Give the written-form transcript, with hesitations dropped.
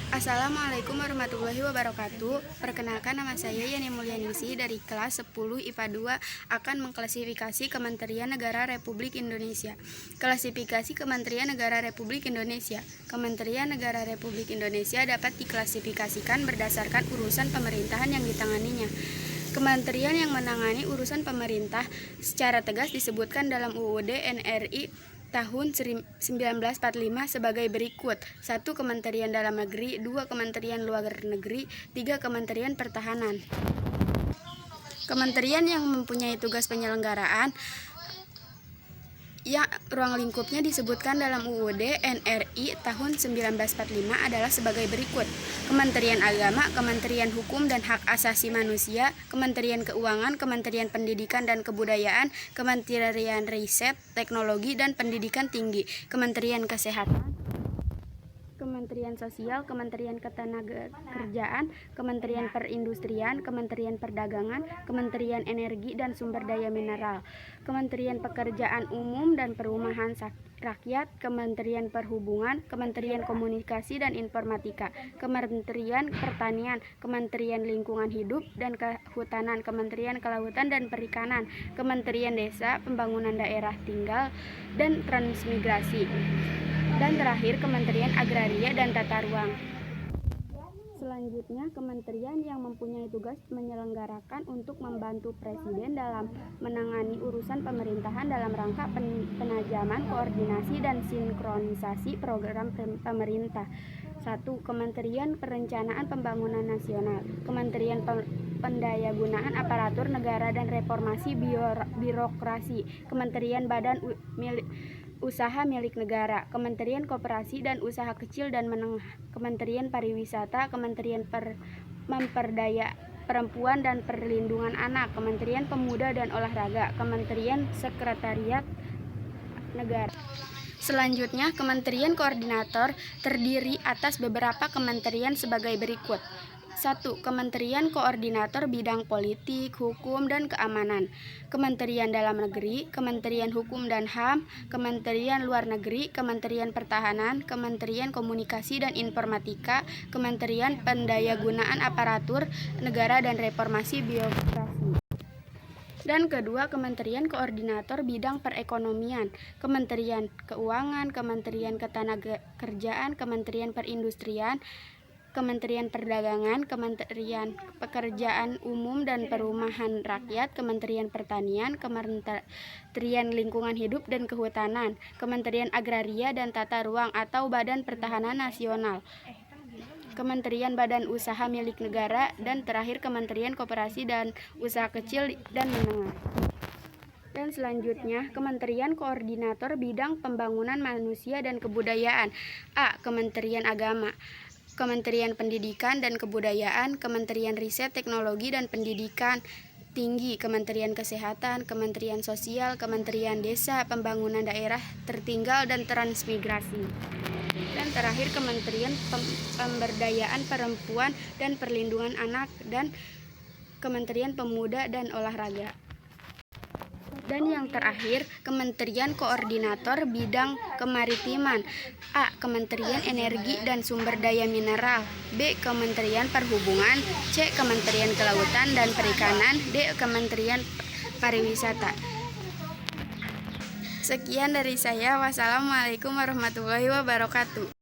Assalamualaikum warahmatullahi wabarakatuh. Perkenalkan, nama saya Yani Mulyaningsih dari kelas 10 IPA 2 akan mengklasifikasi Kementerian Negara Republik Indonesia. Klasifikasi Kementerian Negara Republik Indonesia. Kementerian Negara Republik Indonesia dapat diklasifikasikan berdasarkan urusan pemerintahan yang ditanganinya. Kementerian yang menangani urusan pemerintah secara tegas disebutkan dalam UUD NRI tahun 1945 sebagai berikut: 1. Kementerian Dalam Negeri, 2. Kementerian Luar Negeri, 3. Kementerian Pertahanan. Kementerian yang mempunyai tugas penyelenggaraan yang ruang lingkupnya disebutkan dalam UUD NRI tahun 1945 adalah sebagai berikut: Kementerian Agama, Kementerian Hukum dan Hak Asasi Manusia, Kementerian Keuangan, Kementerian Pendidikan dan Kebudayaan, Kementerian Riset, Teknologi dan Pendidikan Tinggi, Kementerian Kesehatan, Kementerian Sosial, Kementerian Ketenagakerjaan, Kementerian Perindustrian, Kementerian Perdagangan, Kementerian Energi dan Sumber Daya Mineral, Kementerian Pekerjaan Umum dan Perumahan Rakyat, Kementerian Perhubungan, Kementerian Komunikasi dan Informatika, Kementerian Pertanian, Kementerian Lingkungan Hidup dan Kehutanan, Kementerian Kelautan dan Perikanan, Kementerian Desa, Pembangunan Daerah Tinggal dan Transmigrasi, dan terakhir Kementerian Agraria dan Tata Ruang. Selanjutnya, kementerian yang mempunyai tugas menyelenggarakan untuk membantu Presiden dalam menangani urusan pemerintahan dalam rangka penajaman, koordinasi, dan sinkronisasi program pemerintah. 1. Kementerian Perencanaan Pembangunan Nasional, Kementerian Pendayagunaan Aparatur Negara dan Reformasi Birokrasi, Kementerian Badan Usaha Milik Negara, Kementerian Koperasi dan Usaha Kecil dan Menengah, Kementerian Pariwisata, Kementerian Memperdaya Perempuan dan Perlindungan Anak, Kementerian Pemuda dan Olahraga, Kementerian Sekretariat Negara. Selanjutnya, kementerian koordinator terdiri atas beberapa kementerian sebagai berikut. 1. Kementerian Koordinator Bidang Politik, Hukum, dan Keamanan, Kementerian Dalam Negeri, Kementerian Hukum dan HAM, Kementerian Luar Negeri, Kementerian Pertahanan, Kementerian Komunikasi dan Informatika, Kementerian Pendayagunaan Aparatur Negara dan Reformasi Birokrasi. Dan kedua, Kementerian Koordinator Bidang Perekonomian, Kementerian Keuangan, Kementerian Ketenagakerjaan, Kementerian Perindustrian, Kementerian Perdagangan, Kementerian Pekerjaan Umum dan Perumahan Rakyat, Kementerian Pertanian, Kementerian Lingkungan Hidup dan Kehutanan, Kementerian Agraria dan Tata Ruang atau Badan Pertahanan Nasional, Kementerian Badan Usaha Milik Negara, dan terakhir Kementerian Koperasi dan Usaha Kecil dan Menengah. Dan selanjutnya, Kementerian Koordinator Bidang Pembangunan Manusia dan Kebudayaan. A. Kementerian Agama, Kementerian Pendidikan dan Kebudayaan, Kementerian Riset, Teknologi dan Pendidikan Tinggi, Kementerian Kesehatan, Kementerian Sosial, Kementerian Desa, Pembangunan Daerah Tertinggal dan Transmigrasi. Dan terakhir, Kementerian Pemberdayaan Perempuan dan Perlindungan Anak dan Kementerian Pemuda dan Olahraga. Dan yang terakhir, Kementerian Koordinator Bidang Kemaritiman. A. Kementerian Energi dan Sumber Daya Mineral, B. Kementerian Perhubungan, C. Kementerian Kelautan dan Perikanan, D. Kementerian Pariwisata. Sekian dari saya. Wassalamualaikum warahmatullahi wabarakatuh.